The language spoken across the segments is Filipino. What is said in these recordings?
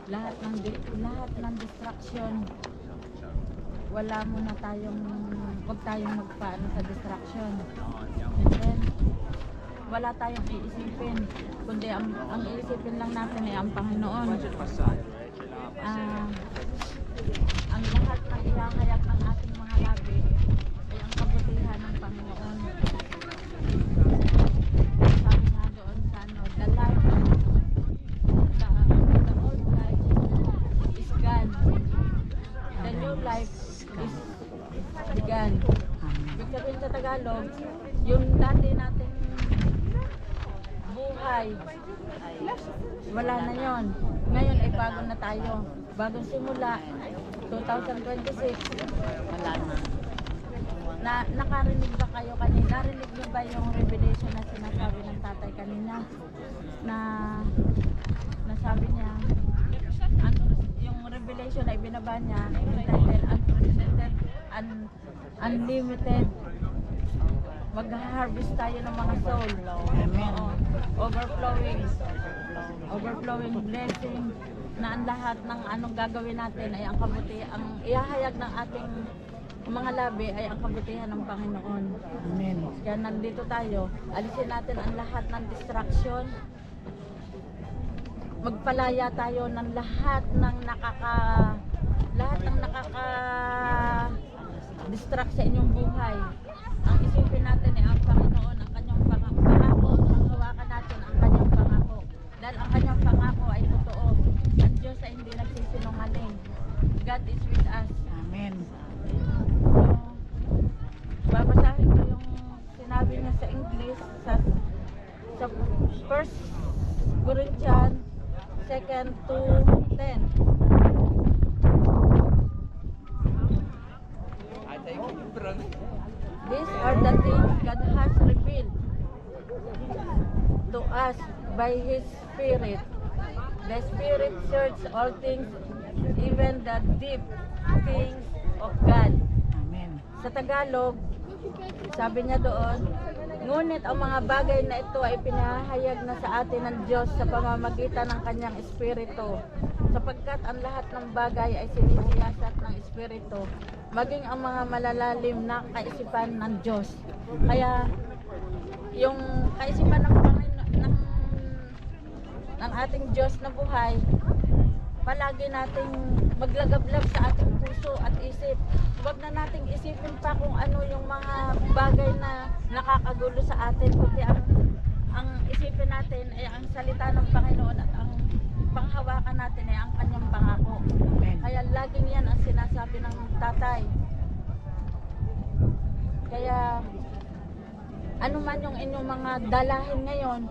lahat ng distraction. Wala muna tayong, huwag tayong magpaano sa distraction. And then, wala tayong iisipin, kundi ang iisipin lang natin ay ang Panginoon. Ang lahat ng ihahayag ng ating mga labi ay ang kabutihan ng Panginoon. Sabi nga doon sa ano, the life, the old life is gone. The new life is begun. Ibig sabihin sa Tagalog, yung dati nating buhay, wala na yon. Ngayon ay bago na tayo. Bagong simula, 2026. Wala na. Nakarinig ba kayo kanina? Narinig niyo ba yung revelation na sinasabi ng tatay kanina? Na sabi niya, yung revelation ay binaba niya, entitled Unprecedented, Unlimited. Mag-harvest tayo ng mga soul. Amen. Overflowing blessing na ang lahat ng anong gagawin natin ay ang ang ihahayag ng ating mga labi ay ang kabutihan ng Panginoon. Amen. Kaya nandito tayo, alisin natin ang lahat ng distraction. Magpalaya tayo ng lahat ng distract sa inyong buhay. Ang isipin natin ay ang Panginoon, ang kanyang pangako, panghawakan natin ang kanyang pangako. Dahil ang kanyang pangako ay totoo. Ang Diyos ay hindi nagsisinungaling. God is with us. Amen. So, babasahin ko yung sinabi niya sa English sa 1 Corinthians 2:10. These are the things God has revealed to us by His Spirit. The Spirit searches all things, even the deep things of God. Amen. Sa Tagalog, sabi niya doon, ngunit ang mga bagay na ito ay pinahayag na sa atin ng Diyos sa pamamagitan ng Kanyang Espiritu, sapagkat ang lahat ng bagay ay sinisiyasat ng Espiritu, maging ang mga malalalim na kaisipan ng Diyos. Kaya yung kaisipan ng ating Diyos na buhay, palagi nating maglagablab sa ating puso at isip. Huwag na nating isipin pa kung ano yung mga bagay na nakakagulo sa atin, kundi ang isipin natin ay ang salita ng Panginoon at ang panghawakan natin ay ang kanyang pangako. Amen. Kaya laging yan ang sinasabi ng tatay. Kaya ano man yung inyong mga dalahin ngayon,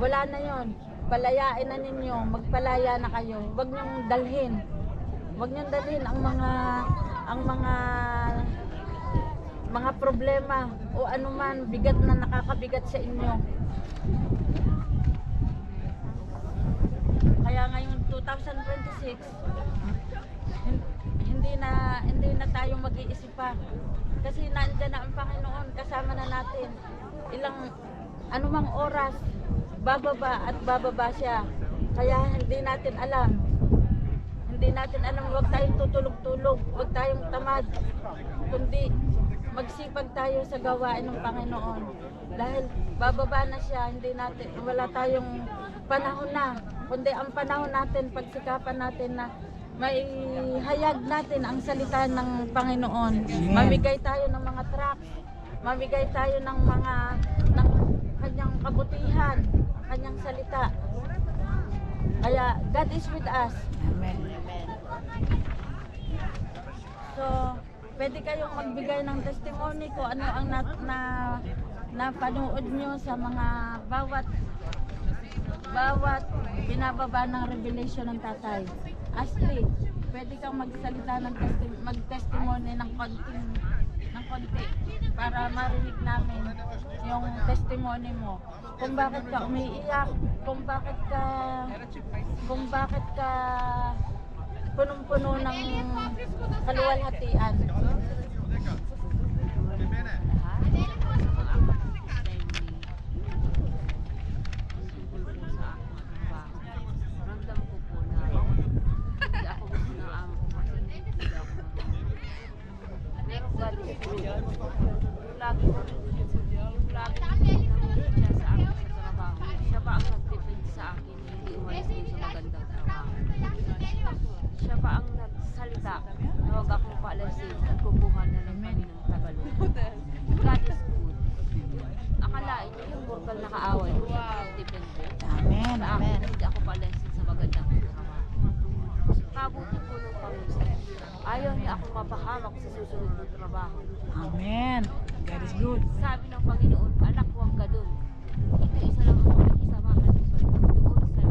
wala na yon. Palayain na ninyo, magpalaya na kayo. Huwag niyong dalhin. Huwag niyong dalhin ang mga problema o anuman bigat na nakakabigat sa inyo. Kaya ngayong 2026, hindi na tayo mag-iisip pa. Kasi nandiyan na ang Panginoon, kasama na natin. Anumang oras, bababa at bababa siya. Kaya hindi natin alam. Huwag tayong tutulog-tulog, huwag tayong tamad. Kundi magsipag tayo sa gawain ng Panginoon. Dahil bababa na siya, wala tayong panahon na. Kundi ang panahon natin, pagsikapan natin na may hayag natin ang salita ng Panginoon. Amen. Mamigay tayo ng mga tracts, mamigay tayo ng kanyang kabutihan, kanyang salita. Kaya God is with us. Amen. So, pwede kayong magbigay ng testimony ko ano ang napanood nyo sa mga bawat binababa ng revelation ng tatay. Ashley, pwede kang magsalita ng mag-testimony ng konti para marinig namin yung testimony mo. Kung bakit ka umiiyak, kung bakit ka punong-puno ng kaluwalhatian. susunod ng trabaho. Amen. God is good. Sabi ng Panginoon, anak, huwag ka dun. Ito isa lang ang makikisamahan mo sa doon sa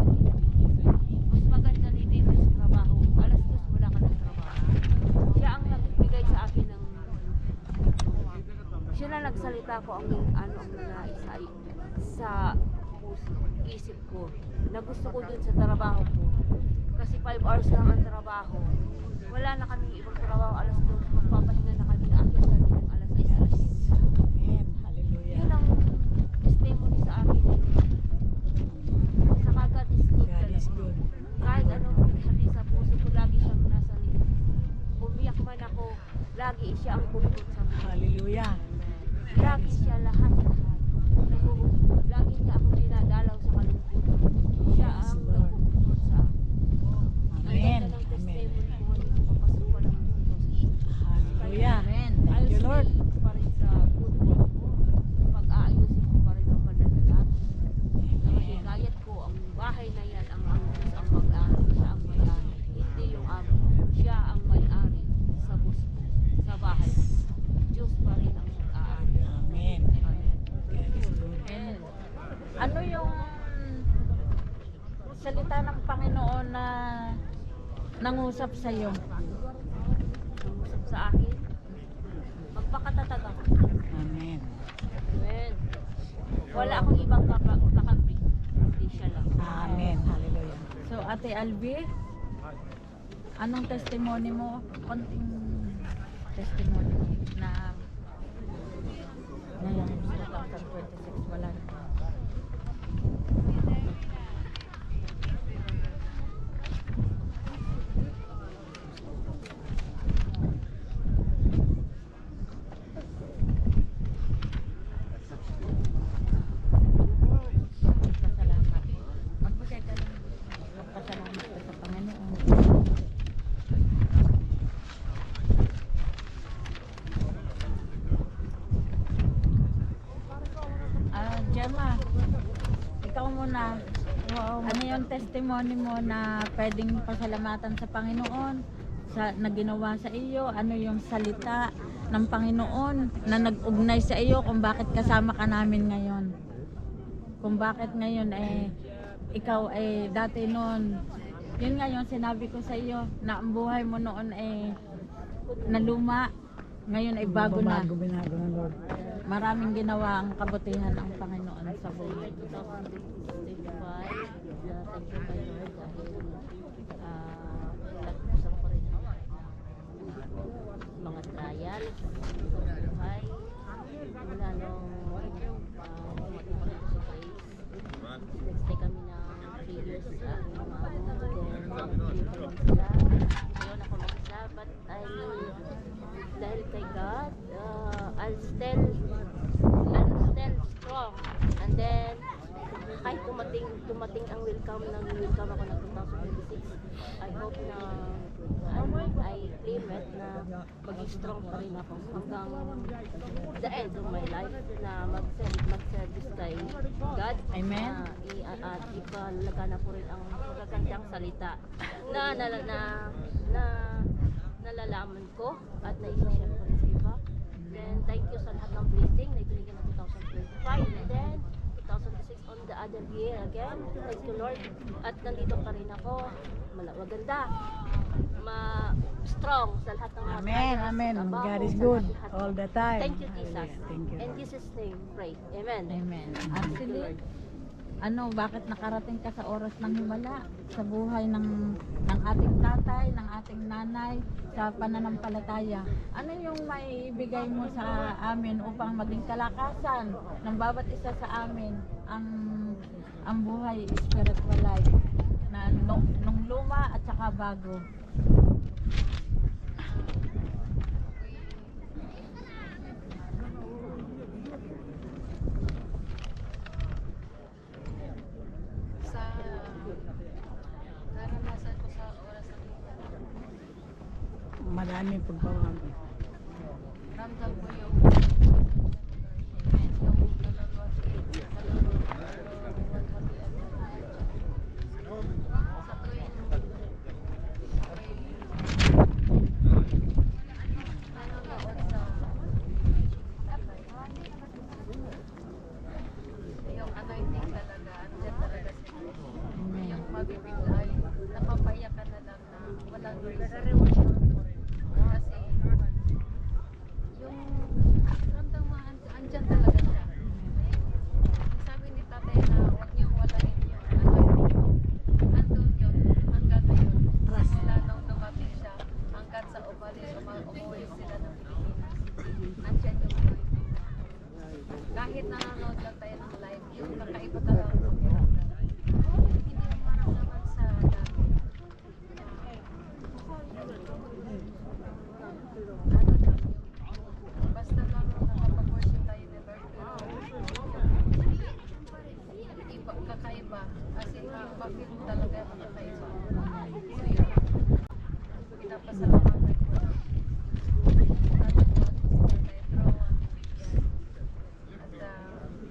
mas maganda ni dito sa trabaho. Alas 2 wala ka ng trabaho. Siya ang nagbigay sa akin ng siya na nagsalita ko ang ano ang nais sa isip ko na gusto ko dun sa trabaho ko. Kasi 5 hours lang ang trabaho. Wala na kaming ibang trabaho. Alas 2 magpapahinga na kami. Aakyat kami ng alas 6. Amen. Hallelujah. Yun ang testimony sa akin. Sa God is good God is talaga. good. Kahit anong pinahali sa puso ko, lagi siyang nasa likod. Umiyak man ako, lagi siya ang kumikot sa buhay. Hallelujah. Lagi siya lahat-lahat. Lagi niya ako dinadalaw sa kalungkutan. Siya ang nagkukumot sa akin. Ang Amen. ganda ng Amen. testimony ko ngayon papasukan ng Diyos. Hallelujah. Amen. Thank you, Lord. Pa rin sa good work ko. Pag-aayusin ko pa rin ang pananalat. Na mahikayat ko ang bahay na yan, ang Diyos ang mag-ari. Siya ang may-ari. Hindi yung amo. Siya ang may-ari sa gusto. Sa bahay. Diyos pa rin ang mag-aari. Amen. Amen. God is good. And ano yung salita ng Panginoon na nangusap sa iyo? Umusap sa akin. Magpakatatag ako. Amen. Amen. Wala akong ibang kakampi. Hindi siya lang. Amen. Hallelujah. So Ate Albi, anong testimony mo? Konting testimony mo na ngayon 2026 wala na. Magpasalamat. Magbigay ka lang. Magpasalamat ka sa Panginoon. Gemma, ikaw muna. Ano yung testimony mo na pwedeng pasalamatan sa Panginoon na ginawa sa iyo? Ano yung salita ng Panginoon na nag-ugnay sa iyo kung bakit kasama ka namin ngayon? Kung bakit ngayon ikaw dati noon, yun nga yung sinabi ko sa iyo na ang buhay mo noon na luma, ngayon ay bago na. Binago ng Lord. Maraming ginawa ang kabutihan ng Panginoon sa buhay. 2025, thank you kay Lord dahil nagpusan ko rin ang mga trial sa buhay. Mula nung pumating ko rin sa Grace, nagstay kami ng 3 years sa aking mga amo. Then, mag-3 pa lang sila. Ngayon ako mag-isa, but dahil kay God, I'll still strong. And then, kahit tumating ang welcome ako ng 2026, I hope na I claim it na maging strong pa rin ako hanggang the end of my life na mag-service kay God. Amen. At ipalaga po rin ang magagandang salita na nalalaman ko at naisishare ko rin sa iba. Then, thank you sa lahat ng blessing na ibinigay ng 2025. And then, 2026 on the other year again. Thank you, Lord. At nandito pa rin ako. Maganda. Strong sa lahat ng mga Amen. trials, Amen. trabaho, God is sa good lahat-lahat. all the time. Thank you, Jesus. Hallelujah. Thank you. In Jesus' name, pray. Amen. Amen. Actually, bakit nakarating ka sa oras ng himala sa buhay ng ating tatay, ng ating nanay, sa pananampalataya? Ano yung maibigay mo sa amin upang maging kalakasan ng bawat isa sa amin ang buhay spiritual life na nung luma at saka bago? Maraming pagbabago. Ramdam ko yung mabibigay, napapayak ka na lang na walang reason. Kasi yung ramdam mo, andyan talaga siya. Sabi ni tatay na huwag niyong walain yung anak niyo. Andun yun, hanggang ngayon. Mula nung dumating siya, hanggang sa umuwi sila ng Pilipinas. Andyan yung anointing. Kahit nanonood lang tayo ng live, yung kakaiba talaga ang pakiramdam. Hindi mo maramdaman sa dati. Ano lang, basta lang nakapag-worship tayo ni Lord. Iba, kakaiba. Kasi mapapil mo talaga ang kakaiba. So yun, pinapasalamatan ko.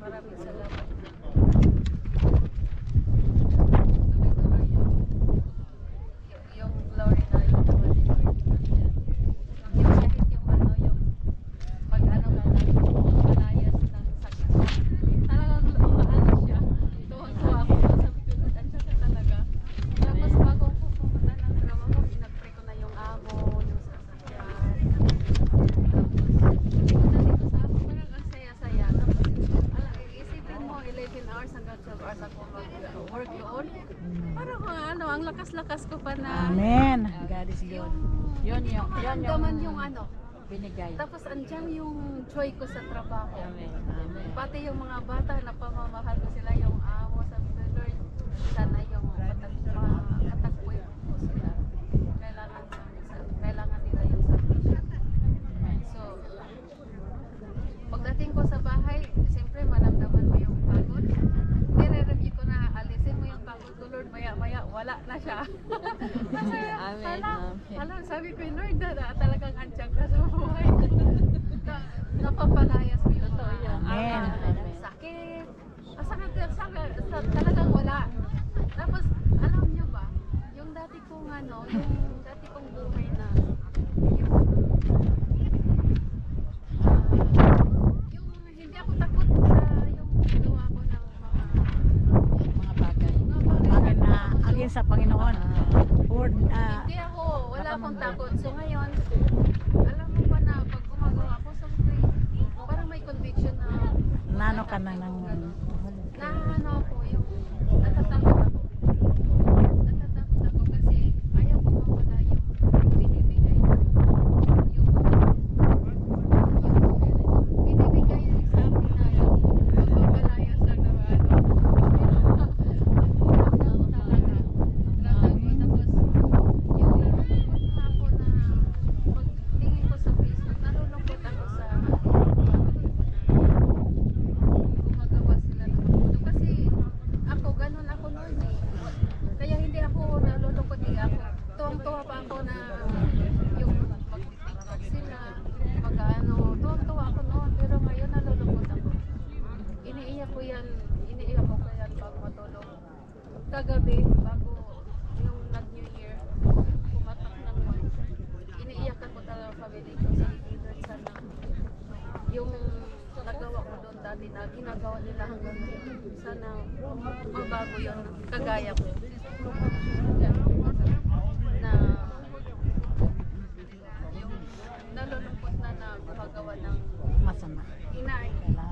Maraming salamat. Tuloy-tuloy yung glory na yun naman ni Lord. Yung kahit yung yung mag-ano ka lang, malayas ng sakit. Talagang umaano siya. Tuwang-tuwa ako. Sabi ko, Lord, andyan ka talaga. Tapos bago ako pumunta ng trabaho, pinag-pray ko na yung amo, yung sasakyan. Tapos, pumunta dito sa ako, parang ang saya-saya. Tapos, isipin mo, 11 hours hanggang 12 hours ako mag-work doon. Parang ano, ang lakas-lakas ko pa na Amen. God is good. yung Yun hindi yung, ko yun maramdaman yung yung ano. binigay. Tapos andyan yung joy ko sa trabaho. Amen. Amen. Pati yung mga bata na pamamahal ko sila, yung amo, sabi ko, Lord, sana yung katagpoy ko sila. Kailangan nila yung salvation. So, pagdating ko sa bahay, siyempre maramdaman mo yung pagod. Nire-review ko na, alisin mo yung pagod ko, Lord, maya-maya, wala na siya. Kasi, Amen. sabi ko, Lord, talagang andyan ka sa buhay. Napapalayas mo yung Totoo yan. Amen. sakit. Talagang wala. Tapos, alam nyo ba, yung dati kong buhay na, yung hindi ako takot sa yung ginawa ko ng Mga bagay. Bagay na agin sa Panginoon. Lord, hindi ako, wala akong takot. So ngayon, alam mo ba na pag gumagawa ako sa parang may conviction na nano ka na ng ano ako, yung natatakot ako. Natatakot ako kasi ayaw ko mawala yung binibigay na yung binibigay sa akin na yung magpapalayas lang naman. Ramdam ko talaga. Ramdam ko. Tapos yung nalulungkot na ako na pagtingin ko sa Facebook, nalulungkot ako sa gumagawa sila ng mundo. Kasi ako, ganun ako noon eh. Kaya hindi ako nalulungkot eh. Ako, tuwang-tuwa pa ako na yung mag-tiktok sila, mag-ano, tuwang-tuwa ako noon. Pero ngayon nalulungkot ako. Iniiyak ko yan bago matulog. Kagabi, bago yung nag-New Year, pumatak ng month. Iniiyak ako talaga family ko sa Lord, sana yung nagawa ko doon dati na ginagawa nila hanggang ngayon. Sana mabago yun, kagaya ko. Na yung nalulungkot na gumagawa ng masama.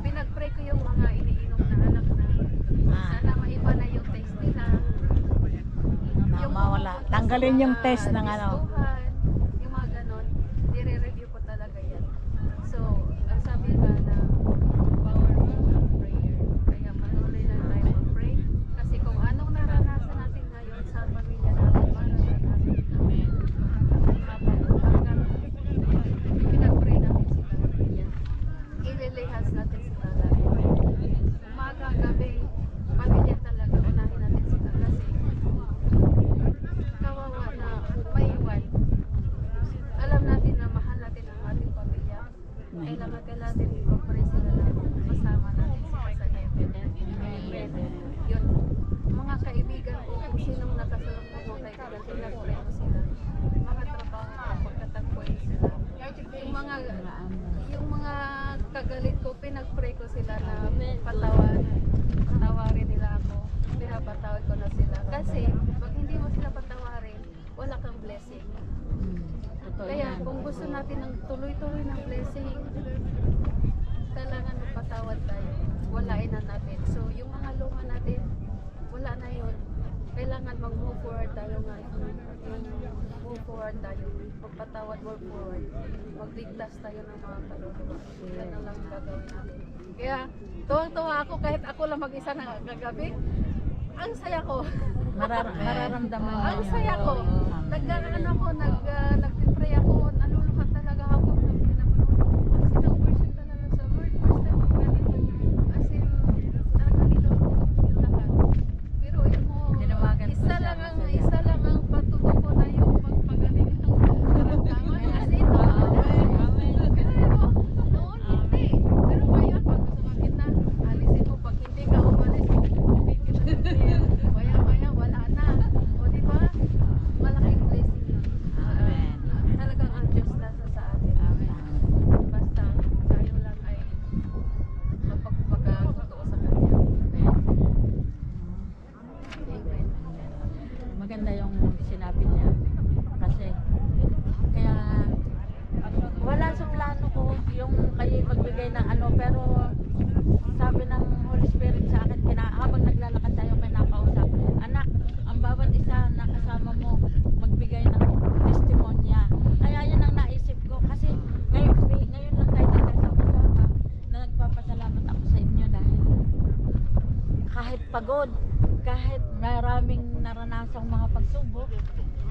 pinag-pray ko yung mga iniinom na anak na sana maiba na yung taste nila. Na mawala. Tanggalin yung test ng ano. Diskuhan, yung mga ganon, nire-review ko talaga yan. So, ang sabi nga na power of prayer. Kaya patuloy lang tayo mag-pray. Kasi kung anong naranasan natin ngayon sa pamilya natin, mararanasan natin. Hanggang pinag-pray natin sila. Ililihas natin sila lagi. Umaga, gabi, pamilya talaga. Unahin natin sila kasi kawawa na may iwan. Totoo Kaya yan. kung gusto natin ng tuloy-tuloy ng blessing, talagang magpatawad tayo. Walain na natin. So, yung mga luma natin, wala na yun. Kailangan mag-move forward tayo nga. Move forward tayo. Magpatawad, move forward. Magligtas tayo ng mga kaluluwa. Yan na lang gagawin natin. Kaya, tuwang-tuwa ako kahit ako lang mag-isa na kagabi. Ang saya ko. Mararamdaman niya Ang yun. saya ko. Oo. Nagpipray ako. Naluluhat talaga ako. Pinapanood. As in, ang worship talaga sa Lord. First time ko ganito. As in, nakalito ko yung lahat. Pero yun mo, Tinawagan ko siya, masaya. isa lang ang patuto ko na yung magpagaling ng karamdaman. As in, pero yun mo, noon hindi. Pero ngayon, pag sumakit na, alisin mo. Pag hindi ka umalis, hindi kita sabihin. Maya-maya, wala na. O diba? Malaking blessing yun. Amen. Talagang ang Diyos nasa sa atin. Basta tayo lang ay mapagpagkatotoo sa Kanya. Amen. Maganda yung sinabi niya. Kasi, kaya, wala sa plano ko yung kayo magbigay ng ano, pero sabi ng Holy Spirit sa akin, habang naglalakad tayo kinakausap, anak, ang bawat isa na kasama mo, magbigay ng testimonya. Kaya yun ang naisip ko. Kasi ngayon lang tayo nagkasama-sama na nagpapasalamat ako sa inyo dahil kahit pagod, kahit maraming naranasang mga pagsubok,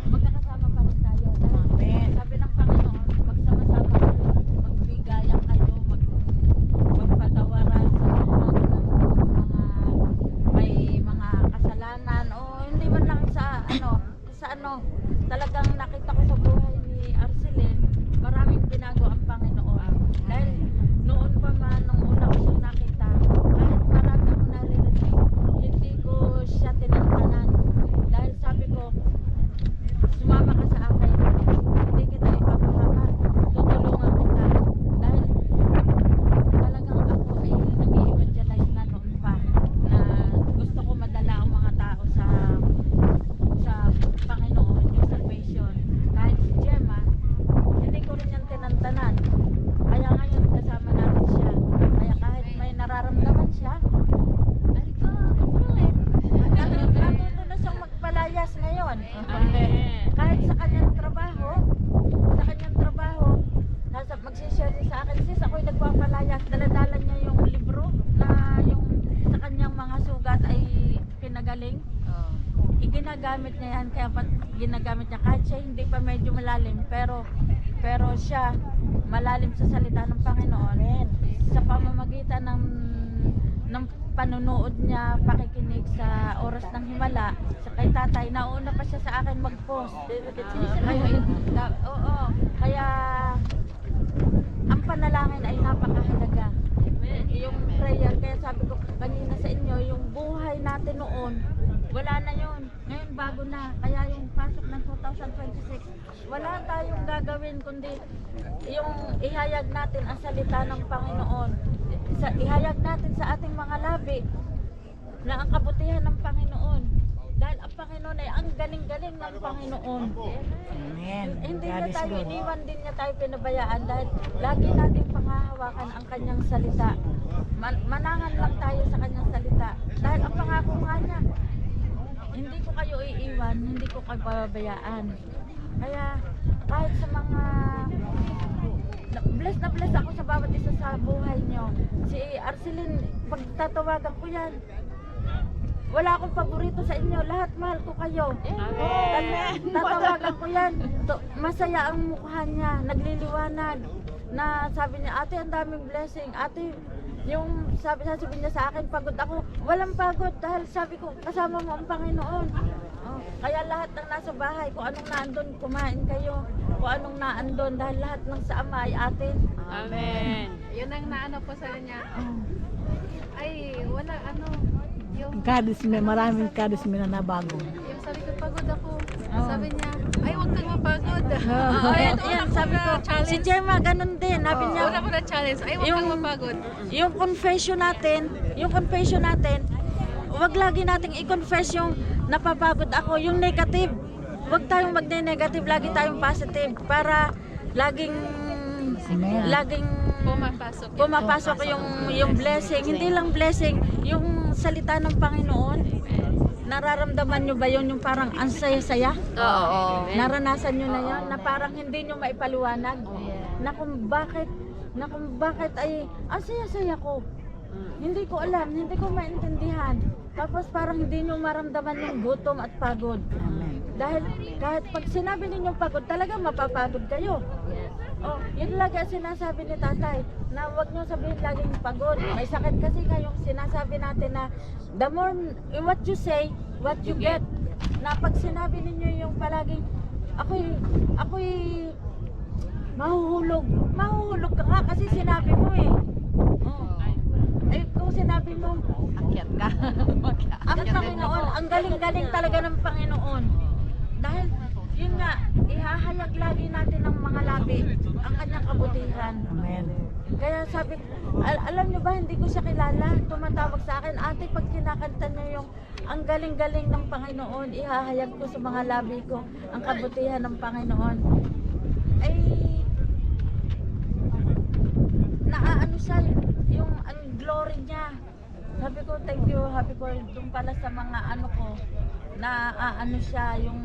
magkakasama pa rin tayo. Dahil sabi ng Panginoon, magsama-sama kayo, magbigayan kayo, magpatawaran sa lahat ng mga may mga kasalanan o hindi man lang sa ano, talagang nakita ko sa buhay ni Arcelin, maraming binago ang Panginoon. Dahil noon pa man, nung una ko siya nakita, kahit marami ako naririnig, hindi ko siya tinantanan. Dahil sabi ko, sumama ka sa akin, hindi kita ipapahamak, tutulungan kita. Dahil talagang ako ay nag-i-evangelize na noon pa, na gusto ko madala ang mga tao sa Panginoon, yung salvation. Kahit si Gemma, hindi ko rin yan tinantanan. Kaya ngayon kasama natin siya. Kaya kahit may nararamdaman siya, natuto na siyang magpalayas ngayon. Kahit sa kanyang trabaho, magsishare niya sa akin, sis, ako'y nagpapalayas. Daladala niya yung libro na yung sa kanyang mga sugat ay pinagaling. Ginagamit niya yan, kaya ginagamit niya kahit siya hindi pa medyo malalim, pero siya malalim sa salita ng Panginoon sa pamamagitan ng panunood niya, pakikinig sa oras ng himala sa kay tatay. Nauna pa siya sa akin mag-post. Kaya ang panalangin ay napakahalaga. Yung prayer, kaya sabi ko kanina sa inyo, yung buhay natin noon, wala na yun. Ngayon bago na. Kaya yung pasok ng 2026, wala tayong gagawin kundi yung ihayag natin ang salita ng Panginoon. Ihayag natin sa ating mga labi na ang kabutihan ng Panginoon. Dahil ang Panginoon ay ang galing-galing ng Panginoon. Amen. Hindi God niya is tayo good. iniwan, din niya tayo pinabayaan dahil lagi natin pangahawakan ang kanyang salita. Manangan lang tayo sa kanyang salita. Dahil ang pangako nga niya, hindi ko kayo iiwan, hindi ko kayo pababayaan. Kaya kahit sa mga bless na bless ako sa bawat isa sa buhay niyo. Si Arcelin, pagtatawagan ko yan, wala akong paborito sa inyo. Lahat mahal ko kayo. Tatawagan ko yan. Masaya ang mukha niya. Nagliliwanag. Na sabi niya, ate, ang daming blessing. Ate, yung sabi niya sa akin, pagod ako. Walang pagod dahil sabi ko, kasama mo ang Panginoon. Kaya lahat ng nasa bahay, kung anong naandun, kumain kayo. Kung anong naandun, dahil lahat ng sa Ama ay atin. Amen. Yun ang naano ko sa kanya. Ay, wala yung Maraming kadismi na nabago. yung sabi ko, pagod ako. Sabi niya, ay, huwag kang mapagod. Yan, sabi ko, si Gemma, ganun din. Sabi niya, Una ko na challenge, ay, huwag kang mapagod. yung confession natin, wag lagi nating i-confess yung napapagod ako, yung negative. Wag tayong magne-negative, lagi tayong positive para laging Amen. laging pumapasok yung blessing, hindi lang blessing, yung salita ng Panginoon. Nararamdaman nyo ba yun, yung parang ang saya-saya? Oo. Naranasan nyo na yan, na parang hindi nyo maipaliwanag na kung bakit ay ang saya-saya ko. Hindi ko alam, hindi ko maintindihan. Tapos parang hindi nyo maramdaman yung gutom at pagod. Amen. Dahil kahit pag sinabi ninyo pagod, talaga mapapagod kayo. Oh, yun lagi ang sinasabi ni tatay, na huwag nyo sabihin laging pagod. May sakit kasi kayong sinasabi natin na the more what you say, what you get. Na pag sinabi ninyo yung palaging ako'y mahuhulog ka nga kasi sinabi mo eh. Oh. Eh kung sinabi mo, Akyat ka. ang Panginoon, ang galing-galing talaga ng Panginoon. Dahil, yun nga, ihahayag lagi natin ng mga labi ang kanyang kabutihan. Amen. Kaya sabi, alam nyo ba, hindi ko siya kilala. Tumatawag sa akin, ate, pag kinakanta nyo yung ang galing-galing ng Panginoon, ihahayag ko sa mga labi ko ang kabutihan ng Panginoon. Ay, naaano siya, yung ang glory niya. Sabi ko, thank you, happy ko, doon pala sa mga ano ko, na ano siya, yung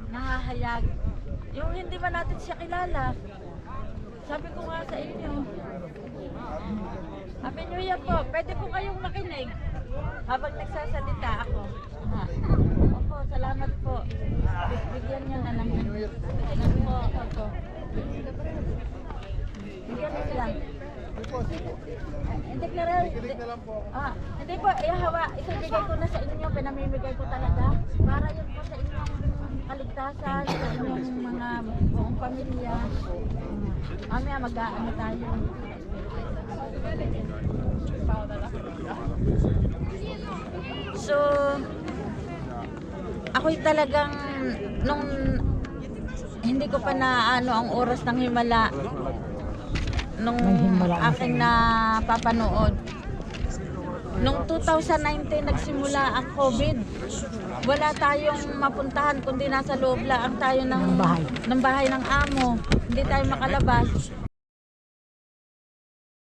nahahayag. Yung hindi ba natin siya kilala. Sabi ko nga sa inyo, Happy New Year po, pwede po kayong makinig habang nagsasalita ako. Ha. Opo, salamat po. Bigyan niyo na lang. Bigyan po ako. Bigyan niyo sila. Hindi klaro. Hindi po, isibigay ko na sa inyo, pinamimigay ko talaga. Para yun po sa inyong kaligtasan, sa inyong mga buong pamilya. Mamaya mag-aano tayo. So, ako'y talagang nung hindi ko pa na ano ang oras ng himala nung aking napapanood. Nung 2019 nagsimula ang COVID. Wala tayong mapuntahan kundi nasa loob lang tayo ng bahay ng amo. Hindi tayo makalabas.